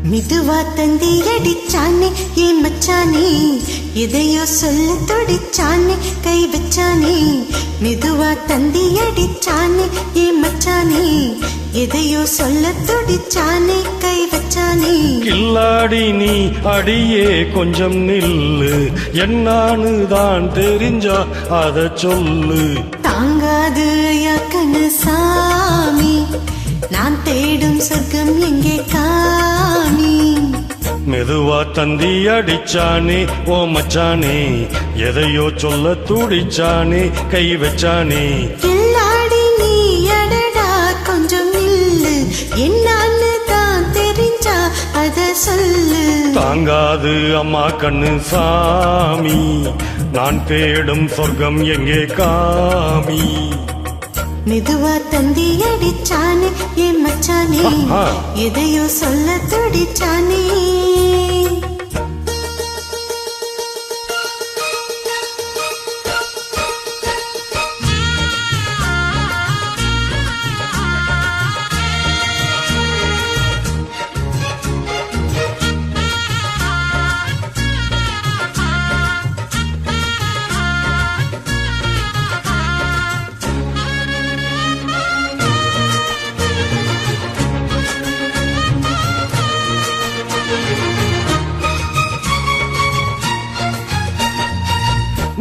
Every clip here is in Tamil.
மிதுவா தந்தி அடிச்சானே ஏன் மச்சானே எதையோ சொல்ல துடிச்சானே கை வச்சானே மிதுவா தந்தி அடிச்சானே ஏன் மச்சானே எதையோ சொல்ல துடிச்சானே கை வச்சானே கில்லாடி நீ அடியே கொஞ்சம் நில்லு என்னான்னு தான் தெரிஞ்சா அத சொல்லு தாங்காது யாக்கனு சாமி நான் தேடும் சொர்க்கம் எங்கே காமி மெதுவா தந்தி அடிச்சானே ஓ மச்சானே எதையோ சொல்ல துடிச்சானே கை வச்சானே கில்லாடி நீ அடடா கொஞ்சம் நில்லு என்னான்னு தான் தெரிஞ்சா அத சொல்லு தாங்காது அம்மா கண்ணு சாமி நான் தேடும் சொர்க்கம் எங்கே காமி மெதுவா தந்தி அடிச்சானே என் மச்சானே எதையோ சொல்ல துடிச்சானே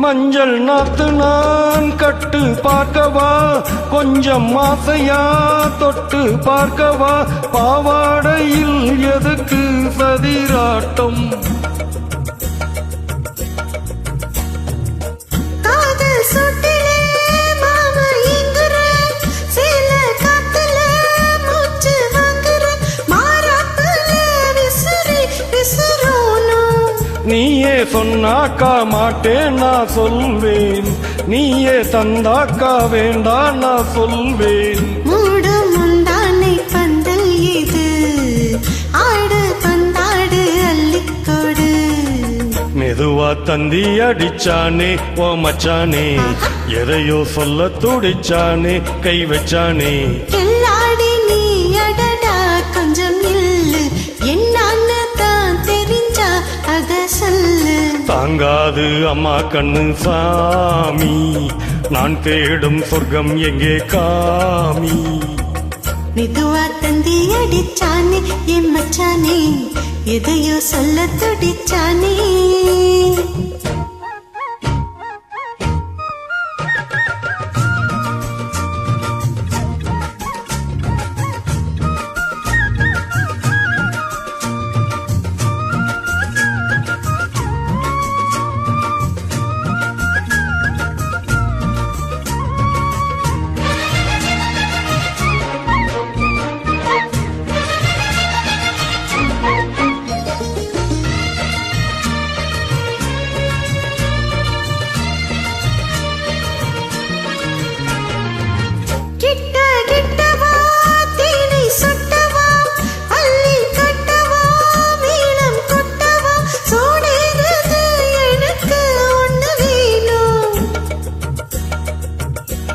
மஞ்சள் நாத்து நான் கட்டு பார்க்கவா கொஞ்சம் ஆசையா தொட்டு பார்க்கவா பாவாடையில் எதுக்கு சதிராட்டம் நீயே சொன்னாக்கா மாட்டேன் நான் சொல்வேன் நீயே தந்தாக்கா வேண்டாம் நான் சொல்வேன் மூடு முந்தானை பந்தல் இது ஆடு பந்தாடு அள்ளிக்கோடு மெதுவா தந்தி அடிச்சானே ஓ மச்சானே எதையோ சொல்ல துடிச்சானே கை வச்சானே கில்லாடி நீ அடடா கொஞ்சம் நில்லு என்னான்னு தான் தெரிஞ்சா அத சொல்லு தாங்காது அம்மா கண்ணு சாமி நான் தேடும் சொர்க்கம் எங்கே காமி மெதுவா தந்தி அடிச்சானே என் மச்சானே எதையோ சொல்ல துடிச்சானே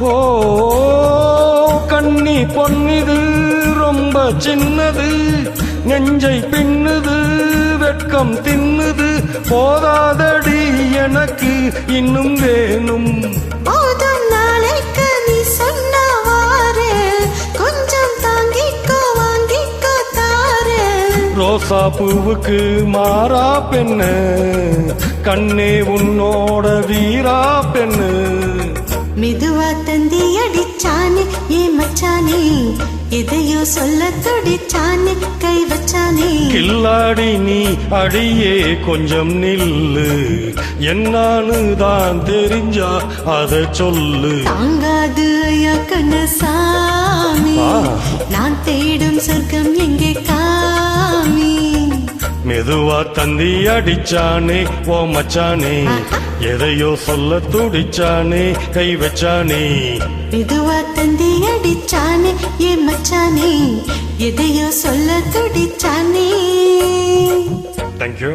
ஓ கண்ணி பொன்னிது ரொம்ப சின்னது நெஞ்சை பின்னுது வெட்கம் தின்னுது போதாதடி எனக்கு இன்னும் வேணும் போதும் நாளைக்கு நீ சொன்னவாறு கொஞ்சம் தாங்கிக்கோ வாங்கிக்கோ தாரு ரோசா பூவுக்கு மாறா பெண்ணு கண்ணே உன்னோட வீரா பெண்ணு மெதுவா தந்தி அடிச்சானே ஏன் மச்சானே எதையோ சொல்ல துடிச்சானே கை வச்சானே கில்லாடி நீ அடியே கொஞ்சம் நில்லு என்னான்னு தான் தெரிஞ்சா அத சொல்லு தாங்காது ஐயாக்கண்ண சாமி நான் தேடும் சொர்க்கம் எங்கே காமி மெதுவா தந்தி அடிச்சானே ஓ மச்சானே எதையோ சொல்ல துடிச்சானே கை வச்சானே மெதுவா தந்தி அடிச்சானே ஏன் மச்சானே எதையோ சொல்ல துடிச்சானே தேங்க்யூ